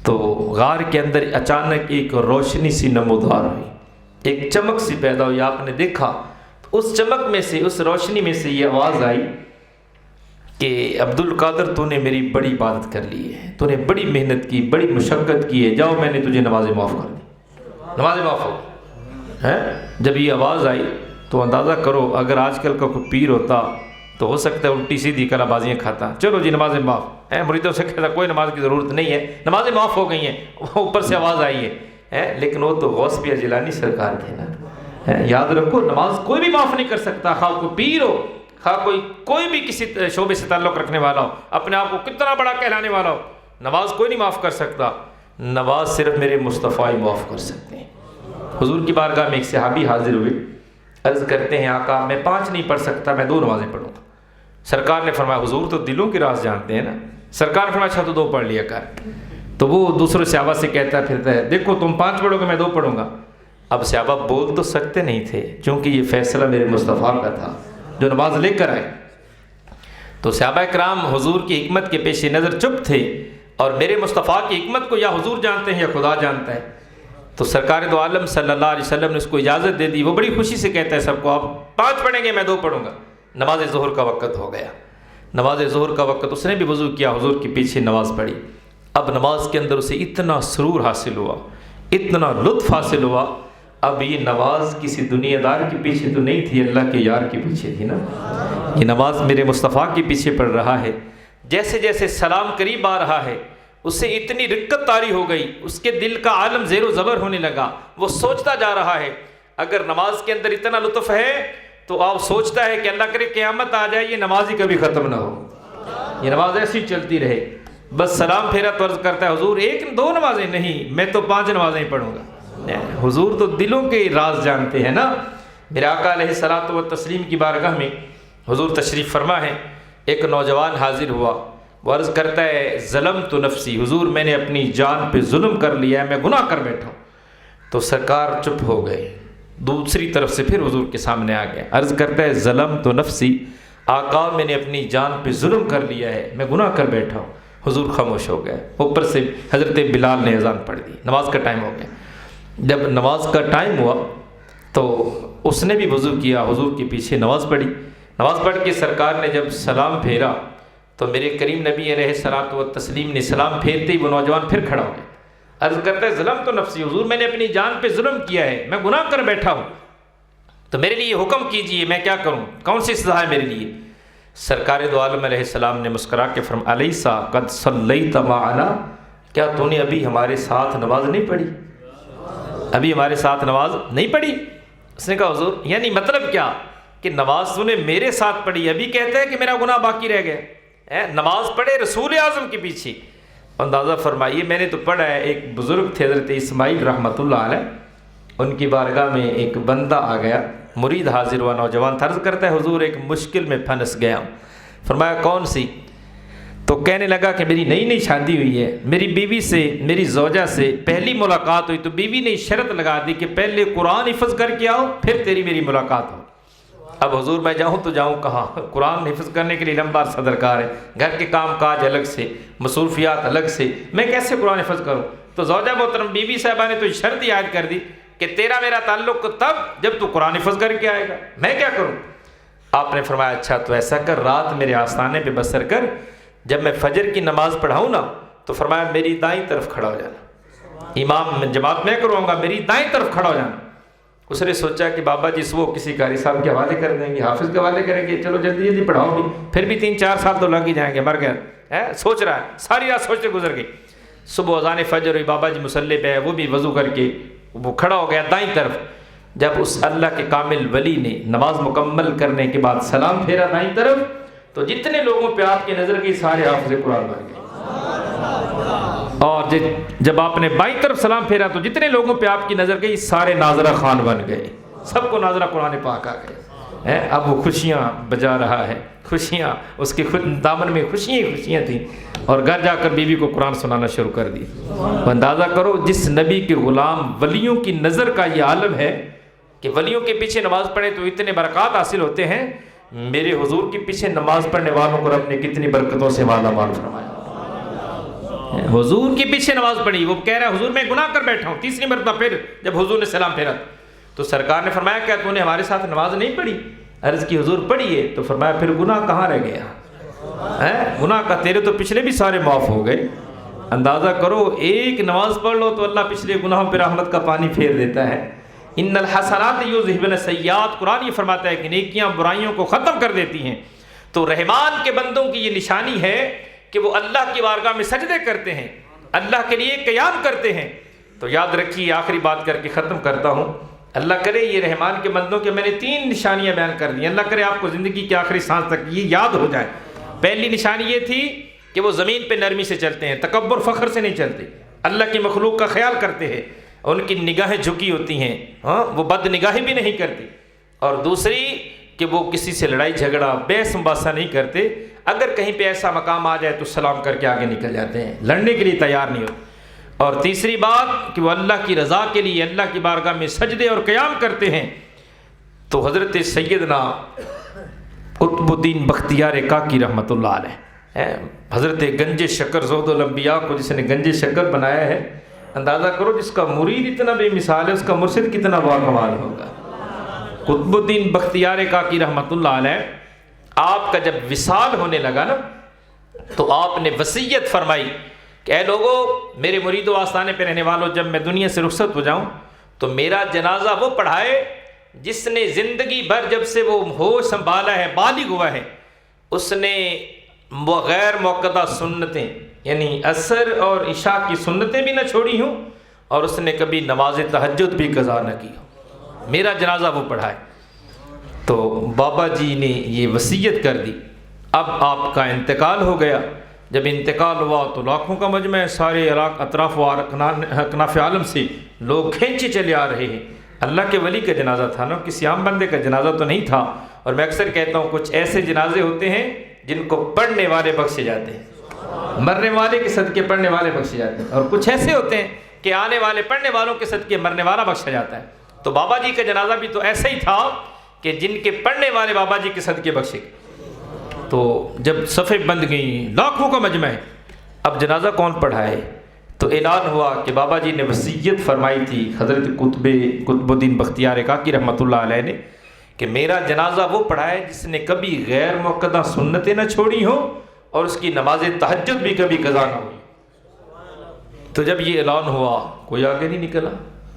تو غار کے اندر اچانک ایک روشنی سی نمودار ہوئی، ایک چمک سی پیدا ہوئی، آپ نے دیکھا تو اس چمک میں سے، اس روشنی میں سے یہ آواز آئی کہ عبد القادر تو نے میری بڑی عبادت کر لی ہے، تو نے بڑی محنت کی، بڑی مشقت کی ہے، جاؤ میں نے تجھے نمازیں معاف کر دی، نمازیں معاف ہو گئی۔ جب یہ آواز آئی تو اندازہ کرو اگر آج کل کا کوئی پیر ہوتا تو ہو سکتا ہے الٹی سیدھی کلا بازیاں کھاتا، چلو جی نمازیں معاف، مریدوں سے کہتا کوئی نماز کی ضرورت نہیں ہے، نمازیں معاف ہو گئی ہیں، اوپر سے آواز آئی ہے، لیکن وہ تو غوث پیر جیلانی سرکار تھے نا۔ یاد رکھو نماز کوئی بھی معاف نہیں کر سکتا، خواہ کوئی پیر ہو، خواہ کوئی بھی کسی شعبے سے تعلق رکھنے والا ہو، اپنے آپ کو کتنا بڑا کہلانے والا ہو، نماز کوئی نہیں معاف کر سکتا، نماز صرف میرے مصطفیٰ ہی معاف کر سکتے ہیں۔ حضور کی بارگاہ میں ایک صحابی حاضر ہوئے، عرض کرتے ہیں آقا میں 5 نہیں پڑھ سکتا، میں 2 نمازیں پڑھوں گا۔ سرکار نے فرمایا حضور تو دلوں کے راز جانتے ہیں نا، سرکار نے فرمایا اچھا تو 2 پڑھ لیا کر۔ تو وہ دوسرے صحابہ سے کہتا پھرتا ہے دیکھو تم 5 پڑھو گے میں 2 پڑھوں گا۔ اب صحابہ بول تو سکتے نہیں تھے کیونکہ یہ فیصلہ میرے مصطفیٰ کا تھا جو نماز لے کر آئے۔ تو صحابہ کرام حضور کی حکمت کے پیش نظر چپ تھے، اور میرے مصطفیٰ کی حکمت کو یا حضور جانتے ہیں یا خدا جانتا ہے۔ تو سرکار دو عالم صلی اللہ علیہ وسلم نے اس کو اجازت دے دی، وہ بڑی خوشی سے کہتا ہے سب کو آپ 5 پڑھیں گے میں 2 پڑھوں گا۔ نماز ظہر کا وقت ہو گیا، نماز ظہر کا وقت، اس نے بھی وضو کیا، حضور کے پیچھے نماز پڑھی۔ اب نماز کے اندر اسے اتنا سرور حاصل ہوا، اتنا لطف حاصل ہوا، اب یہ نماز کسی دنیا دار کے پیچھے تو نہیں تھی، اللہ کے یار کے پیچھے تھی نا، یہ نماز میرے مصطفیٰ کے پیچھے پڑھ رہا ہے۔ جیسے جیسے سلام قریب آ رہا ہے اسے اتنی رقت طاری ہو گئی، اس کے دل کا عالم زیر و زبر ہونے لگا، وہ سوچتا جا رہا ہے اگر نماز کے اندر اتنا لطف ہے تو آپ سوچتا ہے کہ اللہ کرے قیامت آ جائے یہ نماز ہی کبھی ختم نہ ہو، یہ نماز ایسی چلتی رہے۔ بس سلام پھیرا تو عرض کرتا ہے حضور 1 2 نمازیں نہیں، میں تو 5 نمازیں پڑھوں گا، حضور تو دلوں کے راز جانتے ہیں نا۔ میرے آقا علیہ الصلوۃ والتسلیم کی بارگاہ میں حضور تشریف فرما ہے، ایک نوجوان حاضر ہوا، وہ عرض کرتا ہے ظلمت نفسی، حضور میں نے اپنی جان پہ ظلم کر لیا ہے، میں گناہ کر بیٹھا ہوں۔ تو سرکار چپ ہو گئے، دوسری طرف سے پھر حضور کے سامنے آ گیا، عرض کرتا ہے ظلمت نفسی، آقا میں نے اپنی جان پہ ظلم کر لیا ہے، میں گناہ کر بیٹھا ہوں۔ حضور خاموش ہو گئے، اوپر سے حضرت بلال نے اذان پڑھ دی، نماز کا ٹائم ہو گیا۔ جب نماز کا ٹائم ہوا تو اس نے بھی وضو کیا، حضور کے پیچھے نماز پڑھی، نماز پڑھ کے سرکار نے جب سلام پھیرا تو میرے کریم نبی علیہ الصلوۃ والتسلیم نے سلام پھیرتے ہی وہ نوجوان پھر کھڑا ہو گیا، عرض کرتا ہے ظلمت نفسی، حضور میں نے اپنی جان پہ ظلم کیا ہے، میں گناہ کر بیٹھا ہوں، تو میرے لیے حکم کیجئے میں کیا کروں، کون سی سزا ہے میرے لیے؟ سرکار دو عالم علیہ السلام نے مسکرا کے فرمایا الیسا قد صلیت معنا، کیا تو نے ابھی ہمارے ساتھ نماز نہیں پڑھی؟ ابھی ہمارے ساتھ نماز نہیں پڑھی؟ اس نے کہا حضور یعنی مطلب کیا کہ نماز تو نے میرے ساتھ پڑھی، ابھی کہتا ہے کہ میرا گناہ باقی رہ گیا؟ نماز پڑھے رسول اعظم کے پیچھے، اندازہ فرمائیے۔ میں نے تو پڑھا ہے، ایک بزرگ تھے حضرت اسماعیل رحمۃ اللہ علیہ، ان کی بارگاہ میں ایک بندہ آ گیا، مرید حاضر ہوا، نوجوان تھا، عرض کرتا ہے حضور ایک مشکل میں پھنس گیا ہوں۔ فرمایا کون سی؟ تو کہنے لگا کہ میری نئی نئی شادی ہوئی ہے، میری بیوی سے، میری زوجہ سے پہلی ملاقات ہوئی تو بیوی نے شرط لگا دی کہ پہلے قرآن حفظ کر کے آؤ پھر تیری میری ملاقات ہو۔ اب حضور میں جاؤں تو جاؤں کہاں؟ قرآن حفظ کرنے کے لیے لمبا عرصہ درکار ہے، گھر کے کام کاج الگ سے، مصروفیات الگ سے، میں کیسے قرآن حفظ کروں؟ تو زوجہ محترم بیوی صاحبہ نے تو شرط یاد کر دی کہ تیرا میرا تعلق تب جب تو قرآن حفظ کر کے آئے گا، میں کیا کروں؟ آپ نے فرمایا اچھا تو ایسا کر، رات میرے آستانے پہ بسر کر، جب میں فجر کی نماز پڑھاؤں نا تو فرمایا میری دائیں طرف کھڑا ہو جانا، امام جماعت میں کروں گا، میری دائیں طرف کھڑا ہو جانا۔ اس نے سوچا کہ بابا جی وہ کسی قاری صاحب کے حوالے کر دیں گے، حافظ کے حوالے کریں گے، چلو جلدی جلدی پڑھاؤ بھی، پھر بھی 3-4 سال تو لگ ہی جائیں گے، مر گیا سوچ رہا ہے، ساری رات سوچتے گزر گئی۔ صبح اذان فجر ہوئی، بابا جی مصلی پہ ہے، وہ بھی وضو کر کے وہ کھڑا ہو گیا دائیں طرف۔ جب اس اللہ کے کامل ولی نے نماز مکمل کرنے کے بعد سلام پھیرا دائیں طرف تو جتنے لوگوں پہ آپ کی نظر گئی سارے حافظ قرآن بن گئے، اور جب آپ نے بائیں طرف سلام پھیرا تو جتنے لوگوں پہ آپ کی نظر گئی سارے ناظرہ خان بن گئے، سب کو ناظرہ قرآن پاک آ گئے۔ اب وہ خوشیاں بجا رہا ہے، خوشیاں، اس کے دامن میں خوشیاں ہی خوشیاں تھیں، اور گھر جا کر بیوی کو قرآن سنانا شروع کر دی۔ اندازہ کرو جس نبی کے غلام ولیوں کی نظر کا یہ عالم ہے کہ ولیوں کے پیچھے نماز پڑھیں تو اتنے برکات حاصل ہوتے ہیں، میرے حضور کے پیچھے نماز پڑھنے والوں کو رب نے کتنی برکتوں سے مالا مال فرمایا۔ حضور کے پیچھے نماز پڑھی، وہ کہہ رہا ہے حضور میں گناہ کر بیٹھا ہوں، تیسری مرتبہ پھر جب حضور نے سلام پھیرا تو سرکار نے فرمایا کیا تو نے ہمارے ساتھ نماز نہیں پڑھی؟ عرض کی حضور پڑھی ہے، تو فرمایا پھر گناہ کہاں رہ گیا؟ گناہ کا تیرے تو پچھلے بھی سارے معاف ہو گئے۔ اندازہ کرو ایک نماز پڑھ لو تو اللہ پچھلے گناہوں پہ رحمت کا پانی پھیر دیتا ہے۔ ان الحسنات یذہبن السیئات، قرآن یہ فرماتا ہے کہ نیکیاں برائیوں کو ختم کر دیتی ہیں۔ تو رحمان کے بندوں کی یہ نشانی ہے کہ وہ اللہ کی بارگاہ میں سجدے کرتے ہیں، اللہ کے لیے قیام کرتے ہیں۔ تو یاد رکھیے، آخری بات کر کے ختم کرتا ہوں، اللہ کرے یہ رحمان کے بندوں کے میں نے 3 نشانیاں بیان کر دی، اللہ کرے آپ کو زندگی کی آخری سانس تک یہ یاد ہو جائے۔ پہلی نشانی یہ تھی کہ وہ زمین پہ نرمی سے چلتے ہیں، تکبر فخر سے نہیں چلتے، اللہ کی مخلوق کا خیال کرتے ہیں، ان کی نگاہیں جھکی ہوتی ہیں، وہ بد نگاہی بھی نہیں کرتی۔ اور دوسری کہ وہ کسی سے لڑائی جھگڑا بحث مباحثہ نہیں کرتے، اگر کہیں پہ ایسا مقام آ جائے تو سلام کر کے آگے نکل جاتے ہیں، لڑنے کے لیے تیار نہیں ہوتے۔ اور تیسری بات کہ وہ اللہ کی رضا کے لیے اللہ کی بارگاہ میں سجدے اور قیام کرتے ہیں۔ تو حضرت سیدنا قطب الدین بختیار کاکی رحمۃ اللہ علیہ، حضرت گنج شکر زہد الانبیاء کو جس نے گنج شکر بنایا ہے، اندازہ کرو جس کا مرید اتنا بے مثال ہے اس کا مرشد کتنا باکمال ہوگا۔ قطب الدین بختیار کاکی رحمۃ اللہ علیہ، آپ کا جب وصال ہونے لگا نا تو آپ نے وصیت فرمائی کہ اے لوگو، میرے مرید و آستانے پہ رہنے والوں، جب میں دنیا سے رخصت ہو جاؤں تو میرا جنازہ وہ پڑھائے جس نے زندگی بھر جب سے وہ ہوش سنبھالا ہے، بالغ ہوا ہے، اس نے غیر موقدہ سنتیں یعنی عصر اور عشاء کی سنتیں بھی نہ چھوڑی ہوں، اور اس نے کبھی نماز تہجد بھی قضا نہ کی ہو، میرا جنازہ وہ پڑھائے۔ تو بابا جی نے یہ وصیت کر دی۔ اب آپ کا انتقال ہو گیا، جب انتقال ہوا تو لاکھوں کا مجمع ہے، سارے اطراف و اکناف عالم سے لوگ کھینچے چلے آ رہے ہیں۔ اللہ کے ولی کا جنازہ تھا نا، کسی عام بندے کا جنازہ تو نہیں تھا۔ اور میں اکثر کہتا ہوں کچھ ایسے جنازے ہوتے ہیں جن کو پڑھنے والے بخشے جاتے ہیں، مرنے والے کے صدقے پڑھنے والے بخشے جاتے ہیں، اور کچھ ایسے ہوتے ہیں کہ آنے والے پڑھنے والوں کے صدقے مرنے والا بخشا جاتا ہے۔ تو بابا جی کا جنازہ بھی تو ایسا ہی تھا کہ جن کے پڑھنے والے بابا جی کے صدقے بخشے گئے۔ تو جب صفیں بند گئیں، لاکھوں کا مجمع ہے، اب جنازہ کون پڑھائے؟ تو اعلان ہوا کہ بابا جی نے وصیت فرمائی تھی حضرت قطب الدین بختیار کاکی رحمۃ اللہ علیہ نے کہ میرا جنازہ وہ پڑھائے جس نے کبھی غیر موقدہ سنتیں نہ چھوڑی ہوں اور اس کی نماز تہجد بھی کبھی قضا نہ ہوئی۔ تو جب یہ اعلان ہوا کوئی آگے نہیں نکلا۔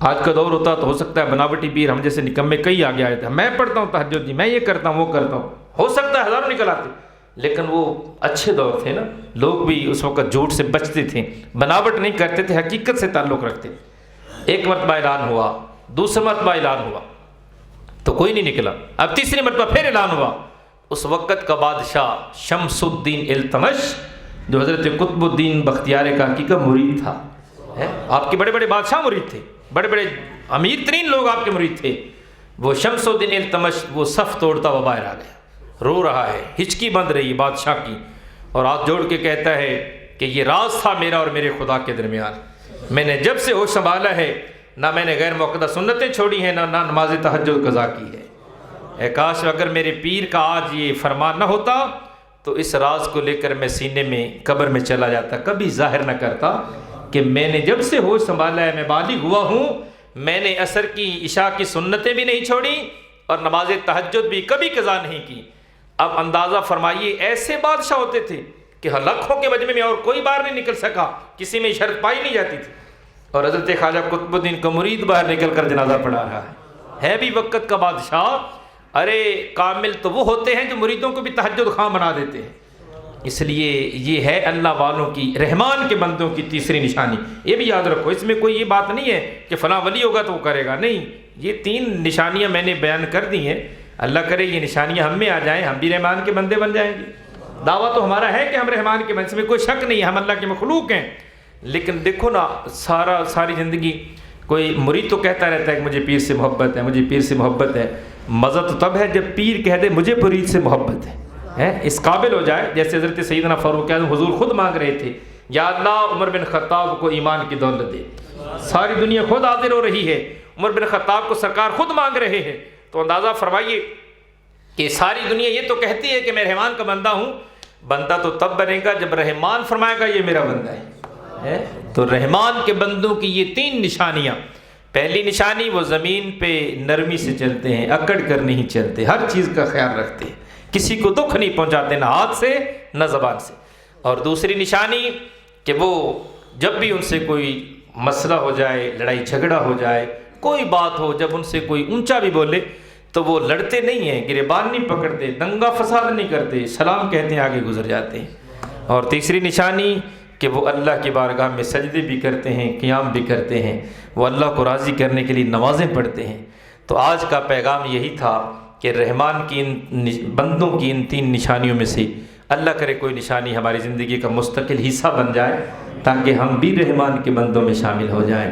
آج کا دور ہوتا تو ہو سکتا ہے بناوٹی پیر ہم جیسے نکمے کئی آگے آئے تھے، میں پڑھتا ہوں تہجد جی، میں یہ کرتا ہوں وہ کرتا ہوں، ہو سکتا ہے ہزاروں نکل آتے، لیکن وہ اچھے دور تھے نا، لوگ بھی اس وقت جھوٹ سے بچتے تھے، بناوٹ نہیں کرتے تھے، حقیقت سے تعلق رکھتے تھے۔ ایک مرتبہ اعلان ہوا، دوسرا مرتبہ اعلان ہوا تو کوئی نہیں نکلا، اب تیسری مرتبہ پھر اعلان ہوا۔ اس وقت کا بادشاہ شمس الدین التمش جو حضرت قطب الدین بختیار کاکی کا مرید تھا، آپ کے بڑے بڑے بادشاہ مرید تھے، بڑے بڑے امیر ترین لوگ آپ کے مرید تھے، وہ شمس الدین التمش وہ صف توڑتا ہوا باہر آ گیا، رو رہا ہے، ہچکی بند رہی بادشاہ کی، اور ہاتھ جوڑ کے کہتا ہے کہ یہ راز تھا میرا اور میرے خدا کے درمیان، میں نے جب سے ہوش سنبھالا ہے نہ میں نے غیر موقدہ سنتیں چھوڑی ہیں نہ نماز تہجد قضا کی ہے۔ اے کاش اگر میرے پیر کا آج یہ فرمان نہ ہوتا تو اس راز کو لے کر میں سینے میں قبر میں چلا جاتا، کبھی ظاہر نہ کرتا کہ میں نے جب سے ہوش سنبھالا ہے، میں بالغ ہوا ہوں، میں نے عصر کی عشاء کی سنتیں بھی نہیں چھوڑی اور نماز تہجد بھی کبھی قضا نہیں کی۔ اب اندازہ فرمائیے ایسے بادشاہ ہوتے تھے کہ لاکھوں کے مجمع میں اور کوئی باہر نہیں نکل سکا، کسی میں شرط پائی نہیں جاتی تھی، اور حضرت خواجہ قطب الدین کا مرید باہر نکل کر جنازہ پڑھا رہا ہے بھی وقت کا بادشاہ۔ ارے کامل تو وہ ہوتے ہیں جو مریدوں کو بھی تہجد خواں بنا دیتے ہیں۔ اس لیے یہ ہے اللہ والوں کی، رحمان کے بندوں کی تیسری نشانی، یہ بھی یاد رکھو، اس میں کوئی یہ بات نہیں ہے کہ فلاں ولی ہوگا تو وہ کرے گا، نہیں، یہ 3 نشانیاں میں نے بیان کر دی ہیں، اللہ کرے یہ نشانیاں ہم میں آ جائیں، ہم بھی رحمان کے بندے بن جائیں گے۔ دعویٰ تو ہمارا ہے کہ ہم رحمان کے بندے، اس میں کوئی شک نہیں، ہم اللہ کے مخلوق ہیں، لیکن دیکھو نا ساری زندگی کوئی مرید تو کہتا رہتا ہے کہ مجھے پیر سے محبت ہے، مجھے پیر سے محبت ہے، مزہ تو تب ہے جب پیر کہہ دے مجھے مرید سے محبت ہے، اس قابل ہو جائے، جیسے حضرت سیدنا فاروق اعظم حضور خود مانگ رہے تھے، یا اللہ عمر بن خطاب کو ایمان کی دولت دے، ساری دنیا خود حاضر ہو رہی ہے، عمر بن خطاب کو سرکار خود مانگ رہے ہیں، تو اندازہ فرمائیے کہ ساری دنیا یہ تو کہتی ہے کہ میں رحمان کا بندہ ہوں، بندہ تو تب بنے گا جب رحمان فرمائے گا یہ میرا بندہ ہے۔ تو رحمان کے بندوں کی یہ 3 نشانیاں، پہلی نشانی وہ زمین پہ نرمی سے چلتے ہیں، اکڑ کر نہیں چلتے، ہر چیز کا خیال رکھتے ہیں، کسی کو دکھ نہیں پہنچاتے نہ ہاتھ سے نہ زبان سے، اور دوسری نشانی کہ وہ جب بھی ان سے کوئی مسئلہ ہو جائے، لڑائی جھگڑا ہو جائے، کوئی بات ہو، جب ان سے کوئی اونچا بھی بولے تو وہ لڑتے نہیں ہیں، گریبان نہیں پکڑتے، دنگا فساد نہیں کرتے، سلام کہتے ہیں آگے گزر جاتے ہیں۔ اور تیسری نشانی کہ وہ اللہ کی بارگاہ میں سجدے بھی کرتے ہیں، قیام بھی کرتے ہیں، وہ اللہ کو راضی کرنے کے لیے نمازیں پڑھتے ہیں۔ تو آج کا پیغام یہی تھا کہ رحمان کی ان بندوں کی ان 3 نشانیوں میں سے اللہ کرے کوئی نشانی ہماری زندگی کا مستقل حصہ بن جائے تاکہ ہم بھی رحمان کے بندوں میں شامل ہو جائیں۔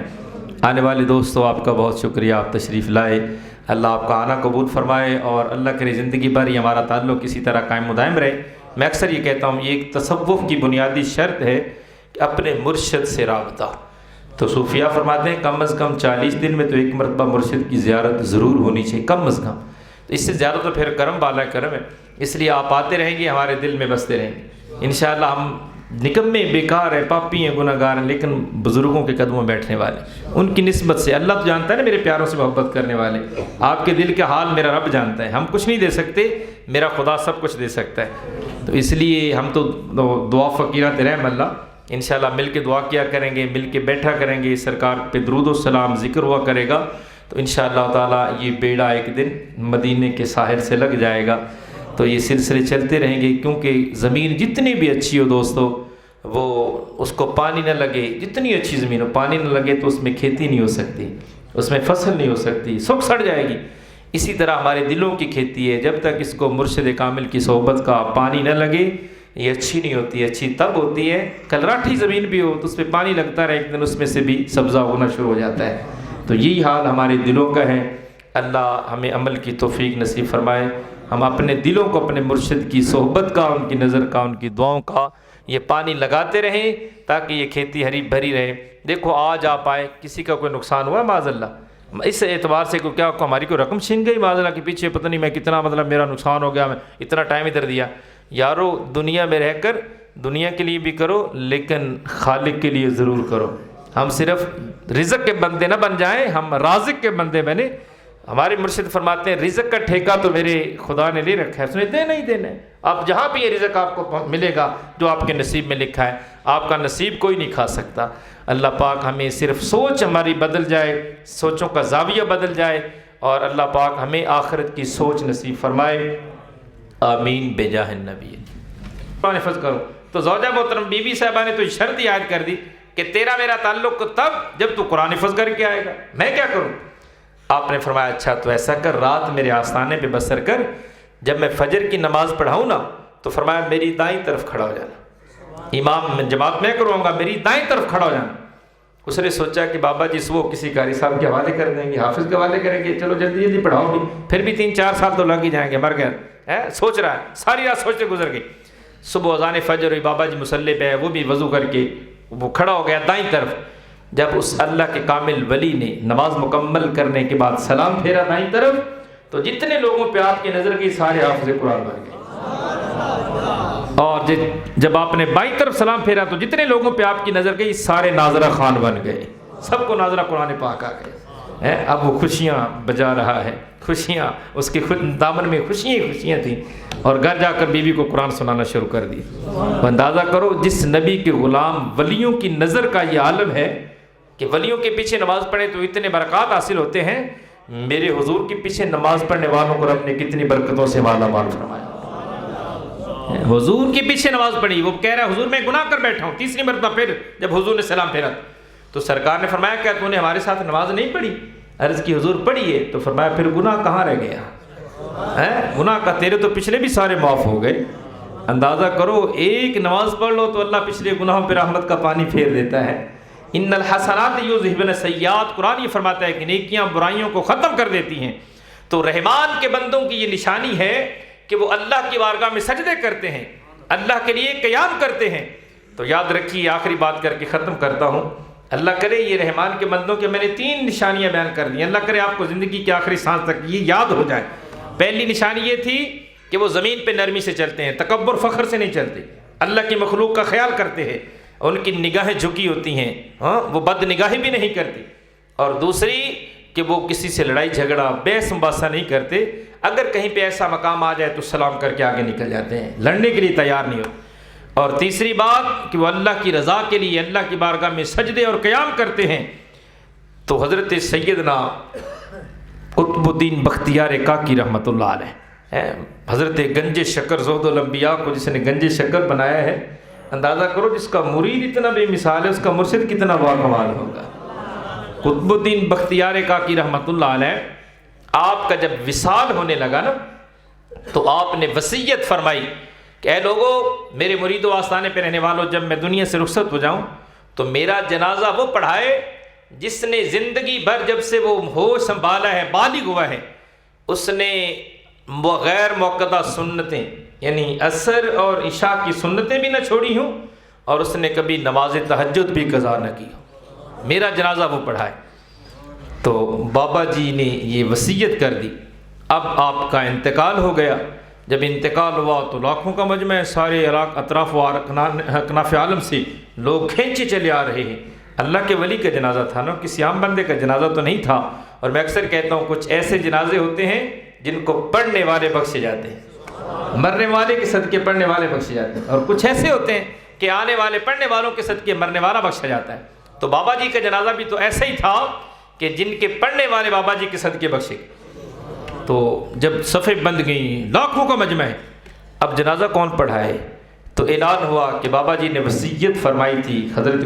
آنے والے دوستوں آپ کا بہت شکریہ، آپ تشریف لائے، اللہ آپ کا آنا قبول فرمائے، اور اللہ کرے زندگی بھر یہ ہمارا تعلق اسی طرح قائم و دائم رہے۔ میں اکثر یہ کہتا ہوں یہ ایک تصوف کی بنیادی شرط ہے کہ اپنے مرشد سے رابطہ، تو صوفیہ فرماتے ہیں کم از کم 40 دن میں تو ایک مرتبہ مرشد کی زیارت ضرور ہونی چاہیے، کم از کم، تو اس سے زیادہ تو پھر کرم بالا کرم ہے، اس لیے آپ آتے رہیں گے، ہمارے دل میں بستے رہیں گے انشاءاللہ۔ ہم نکمے بیکار ہیں، پاپی ہیں، گناہ گار ہیں، لیکن بزرگوں کے قدموں میں بیٹھنے والے، ان کی نسبت سے اللہ تو جانتا ہے نا میرے پیاروں سے محبت کرنے والے، آپ کے دل کا حال میرا رب جانتا ہے، ہم کچھ نہیں دے سکتے، میرا خدا سب کچھ دے سکتا ہے، تو اس لیے ہم تو دعا فقیرات رحم اللہ، انشاءاللہ مل کے دعا کیا کریں گے، مل کے بیٹھا کریں گے، سرکار پہ درود و سلام ذکر ہوا کرے گا، تو انشاءاللہ تعالیٰ یہ بیڑا ایک دن مدینے کے ساحل سے لگ جائے گا۔ تو یہ سلسلے چلتے رہیں گے، کیونکہ زمین جتنی بھی اچھی ہو دوستو، وہ اس کو پانی نہ لگے، جتنی اچھی زمین ہو پانی نہ لگے تو اس میں کھیتی نہیں ہو سکتی، اس میں فصل نہیں ہو سکتی، سوکھ سڑ جائے گی۔ اسی طرح ہمارے دلوں کی کھیتی ہے، جب تک اس کو مرشد کامل کی صحبت کا پانی نہ لگے، یہ اچھی نہیں ہوتی. اچھی تب ہوتی ہے کلراٹھی زمین بھی ہو تو اس پہ پانی لگتا رہے, ایک دن اس میں سے بھی سبزہ ہونا شروع ہو جاتا ہے. تو یہی حال ہمارے دلوں کا ہے. اللہ ہمیں عمل کی توفیق نصیب فرمائے. ہم اپنے دلوں کو اپنے مرشد کی صحبت کا, ان کی نظر کا, ان کی دعاؤں کا یہ پانی لگاتے رہیں تاکہ یہ کھیتی ہری بھری رہے. دیکھو آج آپ آئے, کسی کا کوئی نقصان ہوا معاذ اللہ, اس اعتبار سے کہ کیا ہماری کوئی رقم چھین گئی معاذ اللہ کے پیچھے, پتہ نہیں میں کتنا مطلب میرا نقصان ہو گیا, میں اتنا ٹائم ادھر دیا. یارو دنیا میں رہ کر دنیا کے لیے بھی کرو لیکن خالق کے لیے ضرور کرو. ہم صرف رزق کے بندے نہ بن جائیں, ہم رازق کے بندے بنے. ہمارے مرشد فرماتے ہیں رزق کا ٹھیکہ تو میرے خدا نے لے رکھا ہے, اس نے دینا ہی دینا ہے. آپ جہاں بھی یہ رزق آپ کو ملے گا جو آپ کے نصیب میں لکھا ہے, آپ کا نصیب کوئی نہیں کھا سکتا. اللہ پاک ہمیں صرف سوچ ہماری بدل جائے, سوچوں کا زاویہ بدل جائے, اور اللہ پاک ہمیں آخرت کی سوچ نصیب فرمائے. آمین بجاہ النبی. حفظ کرو. تو زوجہ محترم بی بی صاحبہ نے تو شرط ہی عائد کر دی کہ تیرا میرا تعلق تب جب تو قرآن حفظ کر کے آئے گا, میں کیا کروں. آپ نے فرمایا اچھا تو ایسا کر, رات میرے آستانے پہ بسر کر, جب میں فجر کی نماز پڑھاؤں نا تو فرمایا میری دائیں طرف کھڑا ہو جانا, امام جماعت میں کروں گا, میری دائیں طرف کھڑا ہو جانا. اس نے سوچا کہ بابا جی وہ کسی قاری صاحب کے حوالے کر دیں گے, حافظ کے حوالے کریں گے, چلو جلدی جلدی پڑھاؤ بھی, پھر بھی 3-4 سال تو لگ ہی جائیں گے, مر گئے. سوچ رہا ہے, ساری رات سوچتے گزر گئی. صبح اذان فجر ہوئی, بابا جی مصلی پہ ہے, وہ بھی وضو کر کے وہ کھڑا ہو گیا دائیں طرف. جب اس اللہ کے کامل ولی نے نماز مکمل کرنے کے بعد سلام پھیرا دائیں طرف, تو جتنے لوگوں پہ آپ کی نظر گئی سارے حافظ قرآن بن گئے. اور جب آپ نے بائیں طرف سلام پھیرا تو جتنے لوگوں پہ آپ کی نظر گئی سارے ناظرہ خان بن گئے, سب کو ناظرہ قرآن پاک آ گئے. اب وہ خوشیاں بجا رہا ہے, خوشیاں اس کے خود دامن میں خوشیاں تھیں, اور گھر جا کر بیوی کو قرآن سنانا شروع کر دی. اندازہ کرو جس نبی کے غلام ولیوں کی نظر کا یہ عالم ہے کہ ولیوں کے پیچھے نماز پڑھے تو اتنے برکات حاصل ہوتے ہیں, میرے حضور کے پیچھے نماز پڑھنے والوں کو رب نے کتنی برکتوں سے مالا مال فرمایا. حضور کے پیچھے نماز پڑھی, وہ کہہ رہا ہے حضور میں گناہ کر بیٹھا ہوں. تیسری مرتبہ پھر جب حضور نے سلام پھیرا تو سرکار نے فرمایا کیا تو نے ہمارے ساتھ نماز نہیں پڑھی؟ عرض کی حضور پڑھی ہے. تو فرمایا پھر گناہ کہاں رہ گیا ہے, گناہ کا تیرے تو پچھلے بھی سارے معاف ہو گئے. اندازہ کرو ایک نماز پڑھ لو تو اللہ پچھلے گناہوں پہ رحمت کا پانی پھیر دیتا ہے. ان الحسنات یذہبن السیئات, قرآن یہ فرماتا ہے کہ نیکیاں برائیوں کو ختم کر دیتی ہیں. تو رحمان کے بندوں کی یہ نشانی ہے کہ وہ اللہ کی بارگاہ میں سجدے کرتے ہیں, اللہ کے لیے قیام کرتے ہیں. تو یاد رکھیے, آخری بات کر کے ختم کرتا ہوں, اللہ کرے یہ رحمان کے بندوں کے میں نے 3 نشانیاں بیان کر دی, اللہ کرے آپ کو زندگی کی آخری سانس تک یہ یاد ہو جائے. پہلی نشانی یہ تھی کہ وہ زمین پہ نرمی سے چلتے ہیں, تکبر فخر سے نہیں چلتے, اللہ کی مخلوق کا خیال کرتے ہیں, ان کی نگاہیں جھکی ہوتی ہیں, وہ بد نگاہی بھی نہیں کرتی. اور دوسری کہ وہ کسی سے لڑائی جھگڑا بحث مباحثہ نہیں کرتے, اگر کہیں پہ ایسا مقام آ جائے تو سلام کر کے آگے نکل جاتے ہیں, لڑنے کے لیے تیار نہیں ہو. اور تیسری بات کہ وہ اللہ کی رضا کے لیے اللہ کی بارگاہ میں سجدے اور قیام کرتے ہیں. تو حضرت سیدنا قطب الدین بختیار کاکی رحمۃ اللہ علیہ, حضرت گنج شکر زہد الانبیاء کو جس نے گنج شکر بنایا ہے, اندازہ کرو جس کا مرید اتنا بے مثال ہے اس کا مرشد کتنا باکمال ہوگا. قطب الدین بختیار کاکی رحمۃ اللہ علیہ, آپ کا جب وصال ہونے لگا نا تو آپ نے وصیت فرمائی کہ اے لوگو میرے مرید و آستانے پہ رہنے والوں, جب میں دنیا سے رخصت ہو جاؤں تو میرا جنازہ وہ پڑھائے جس نے زندگی بھر جب سے وہ ہوش سنبھالا ہے, بالغ ہوا ہے, اس نے غیر موقدہ سنتیں یعنی عصر اور عشاء کی سنتیں بھی نہ چھوڑی ہوں, اور اس نے کبھی نماز تہجد بھی قضا نہ کی ہو, میرا جنازہ وہ پڑھائے. تو بابا جی نے یہ وصیت کر دی. اب آپ کا انتقال ہو گیا, جب انتقال ہوا تو لاکھوں کا مجمع, سارے اطراف و اکناف عالم سے لوگ کھینچے چلے آ رہے ہیں. اللہ کے ولی کا جنازہ تھا نا, کسی عام بندے کا جنازہ تو نہیں تھا. اور میں اکثر کہتا ہوں کچھ ایسے جنازے ہوتے ہیں جن کو پڑھنے والے بخشے جاتے ہیں, مرنے والے کے صدقے پڑھنے والے بخشے جاتے ہیں, اور کچھ ایسے ہوتے ہیں کہ آنے والے پڑھنے والوں کے صدقے مرنے والا بخشا جاتا ہے. تو بابا جی کا جنازہ بھی تو ایسا ہی تھا کہ جن کے پڑھنے والے بابا جی کے صدقے بخشے گئے. تو جب صفیں بند گئیں, لاکھوں کا مجمع ہے, اب جنازہ کون پڑھائے؟ تو اعلان ہوا کہ بابا جی نے وصیت فرمائی تھی حضرت